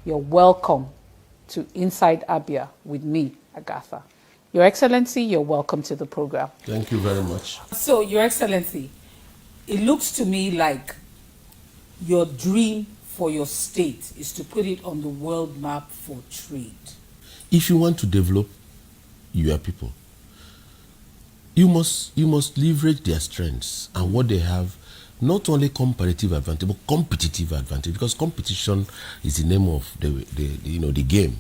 You're welcome to Inside Abia with me, Agatha. Your Excellency, you're welcome to the program. Thank you very much. So, Your Excellency, it looks to me like your dream for your state is to put it on the world map for trade. If you want to develop your people, you must leverage their strengths and what they have, not only comparative advantage but competitive advantage, because competition is the name of the game.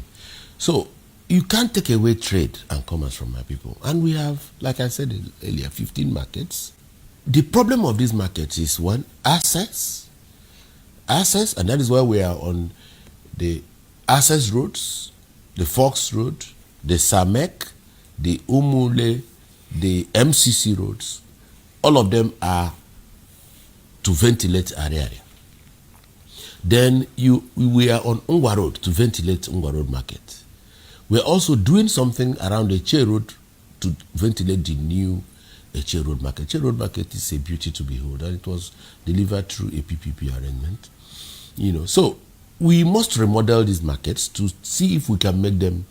So you can't take away trade and commerce from my people. And we have, like I said earlier, 15 markets. The problem of these markets is, one, access, and that is why we are on the access roads, the Fox Road, the Samek, the Umule, the MCC roads. All of them are to ventilate our area. Then we are on Ungwa Road to ventilate Ungwa Road Market. We're also doing something around the Che Road to ventilate the new Che Road Market. Che Road Market is a beauty to behold, and it was delivered through a PPP arrangement. So we must remodel these markets to see if we can make them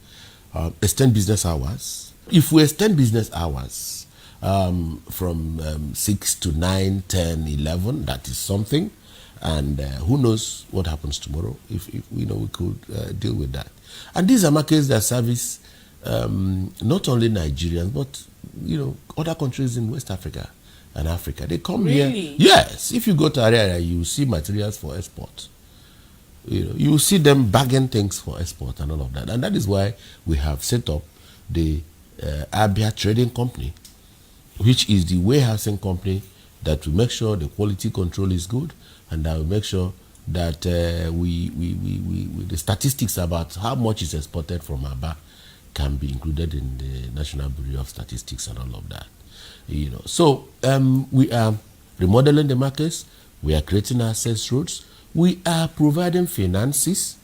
extend business hours. If we extend business hours from 6 to 9, 10, 11, that is something. And who knows what happens tomorrow if we could deal with that. And these are markets that service not only Nigerians, but other countries in West Africa and Africa. They come really? Here. Yes. If you go to area, you see materials for export. You see them bagging things for export and all of that. And that is why we have set up the Abia Trading Company, which is the warehousing company that will make sure the quality control is good, and that will make sure that the statistics about how much is exported from Abia can be included in the National Bureau of Statistics and all of that. So we are remodeling the markets. We are creating access roads. We are providing finances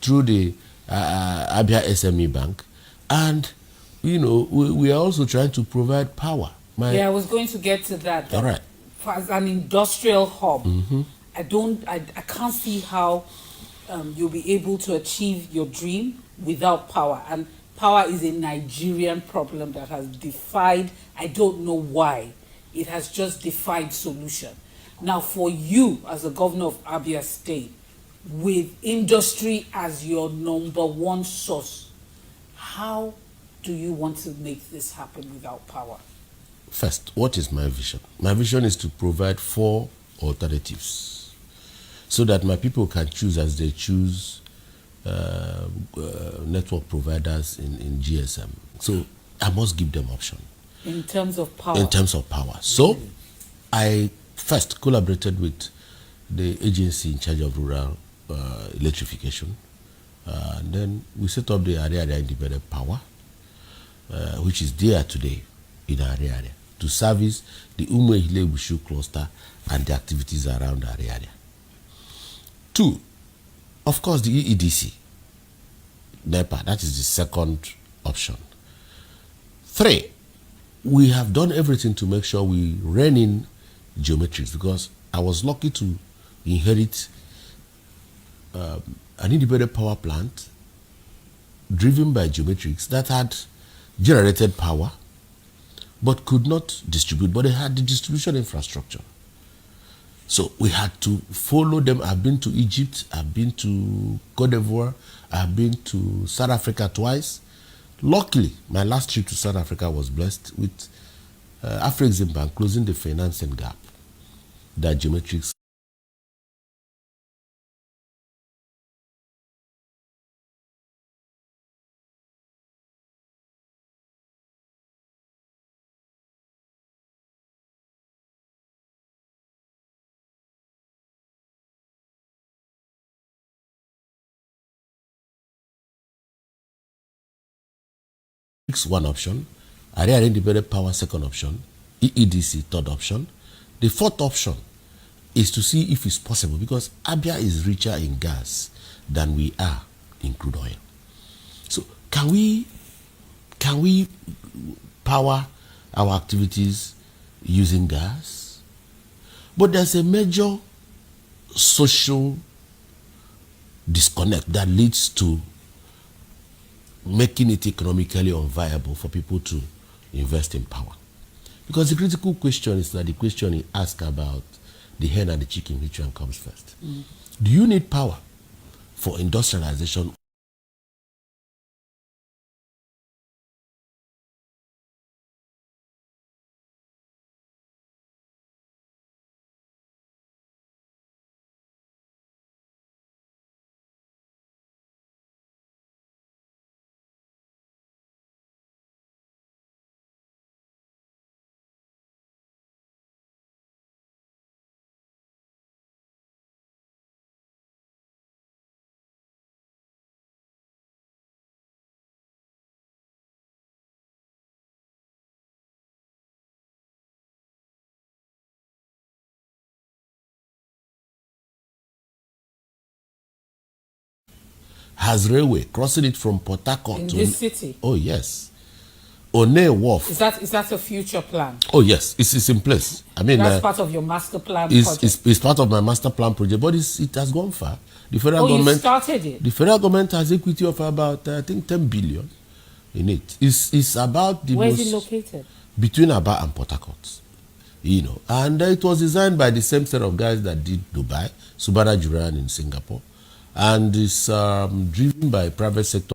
through the Abia SME Bank, and we are also trying to provide power. I was going to get to that. All right. As an industrial hub, I can't see how you'll be able to achieve your dream without power. And power is a Nigerian problem that has defied, I don't know why, it has just defied solution. Now, for you as the governor of Abia State, with industry as your number one source, how do you want to make this happen without power? First, what is my vision? My vision is to provide 4 alternatives so that my people can choose as they choose network providers in GSM. So I must give them option. In terms of power? In terms of power. So I first collaborated with the agency in charge of rural electrification. And then we set up the area independent power, which is there today in our area, to service the Umwe Bushu cluster and the activities around our area. 2, of course, the EEDC, NEPA, that is the second option. 3, we have done everything to make sure we rein in geometrics, because I was lucky to inherit an independent power plant driven by geometrics that had generated power but could not distribute, but they had the distribution infrastructure. So we had to follow them. I've been to Egypt, I've been to Cote d'Ivoire, I've been to South Africa twice. Luckily, my last trip to South Africa was blessed with Afrexim Bank closing the financing gap that Geometrics. One option, Area Independent Power second option, EEDC third option. The fourth option is to see if it's possible, because Abia is richer in gas than we are in crude oil. So can we power our activities using gas? But there's a major social disconnect that leads to making it economically unviable for people to invest in power. Because the critical question is that the question he asked about the hen and the chicken, which one comes first? Do you need power for industrialization? Has railway crossing it from Port Harcourt in to this city? Oh yes. One Wharf. Is that a future plan? Oh yes, it's in place. I mean, that's part of your master plan project. It's part of my master plan project, but it has gone far. The federal you government started it. The federal government has equity of about I think 10 billion in it. It's about the Where most, is it located? Between Abia and Port Harcourt. You know, and it was designed by the same set of guys that did Dubai, Subhara Juran in Singapore, and it's driven by private sector.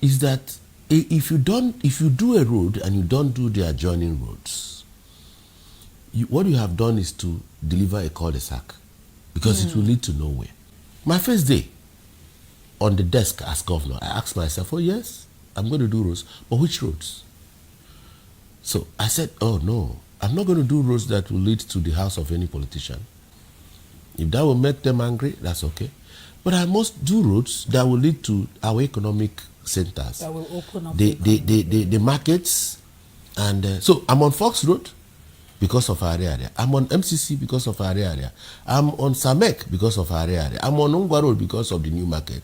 is that if you do a road and you don't do the adjoining roads, what you have done is to deliver a cul-de-sac, because it will lead to nowhere. My first day on the desk as governor, I asked myself, oh yes, I'm going to do roads, but which roads? So I said, oh no, I'm not going to do roads that will lead to the house of any politician. If that will make them angry, that's okay. But I must do roads that will lead to our economic centers. That will open up the markets. And so I'm on Fox Road because of our area. I'm on MCC because of our area. I'm on Samek because of our area. I'm on Ungwa Road because of the new market.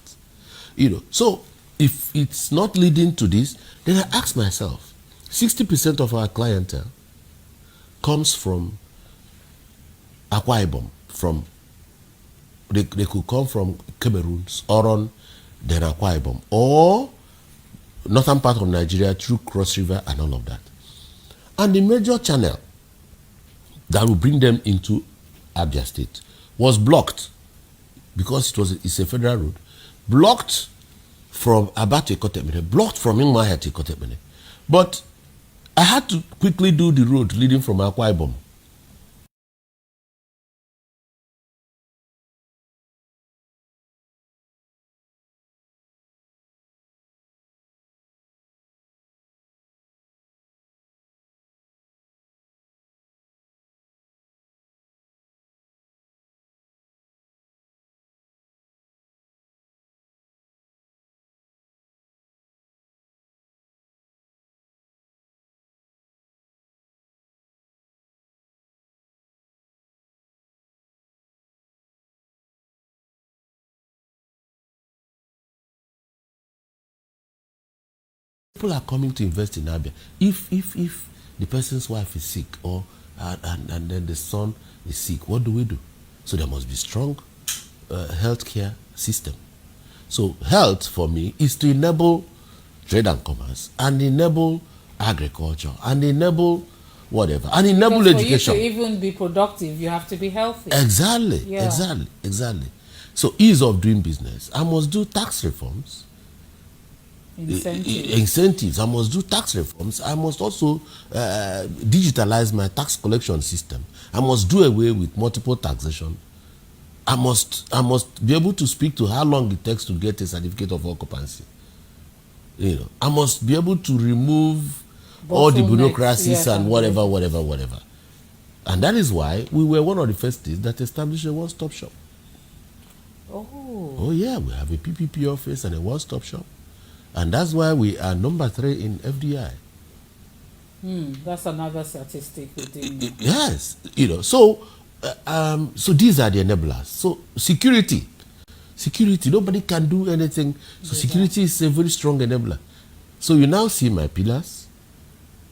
So if it's not leading to this, then I ask myself, 60% of our clientele comes from Akwa Ibom, from they could come from Cameroon, Oron, then Akwa Ibom, or northern part of Nigeria through Cross River and all of that. And the major channel that will bring them into Abia State was blocked because it's a federal road, blocked from Abia to Ikotepmene, blocked from Imahia to Ikotepmene. But I had to quickly do the road leading from Akwa Ibom. People are coming to invest in Abia. If the person's wife is sick, or and then the son is sick, what do we do? So there must be strong healthcare system. So health for me is to enable trade and commerce, and enable agriculture, and enable whatever, and enable education. For you to even be productive, you have to be healthy. Exactly, Yeah. exactly. So ease of doing business. I must do tax reforms. Incentives. I must do tax reforms. I must also digitalize my tax collection system. I must do away with multiple taxation. I must be able to speak to how long it takes to get a certificate of occupancy. I must be able to remove all the bureaucracies and whatever. And that is why we were one of the first states that established a one-stop shop. Oh yeah, we have a PPP office and a one-stop shop. And that's why we are number 3 in FDI. That's another statistic within. Yes, so these are the enablers. So security, nobody can do anything. So security is a very strong enabler. So you now see my pillars,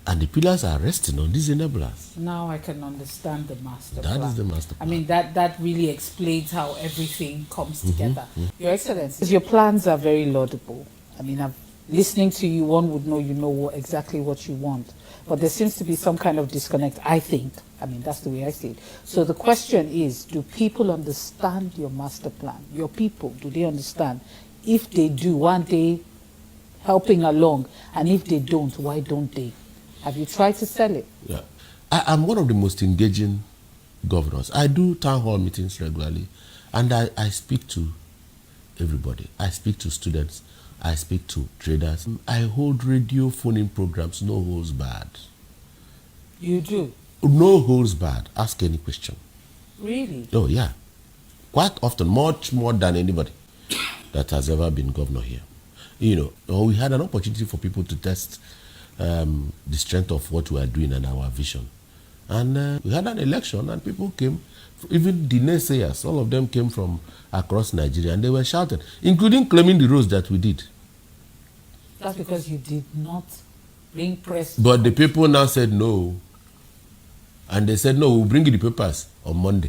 and the pillars are resting on these enablers. Now I can understand the master plan. That is the master plan. I mean, that really explains how everything comes together. Your Excellency, your plans are very laudable. I mean, listening to you, one would know you know exactly what you want. But there seems to be some kind of disconnect, I think. I mean, that's the way I see it. So the question is, do people understand your master plan? Your people, do they understand? If they do, aren't they helping along? And if they don't, why don't they? Have you tried to sell it? Yeah. I'm one of the most engaging governors. I do town hall meetings regularly, and I speak to everybody. I speak to students. I speak to traders. I hold radio phone-in programs, no holds barred. You do? No holds barred. Ask any question. Really? Oh, yeah. Quite often, much more than anybody that has ever been governor here. We had an opportunity for people to test the strength of what we are doing and our vision. And we had an election, and people came, even the naysayers, all of them came from across Nigeria, and they were shouting, including claiming the roads that we did. That's because you did not bring press. But the people now said no. And they said, no, we'll bring you the papers on Monday.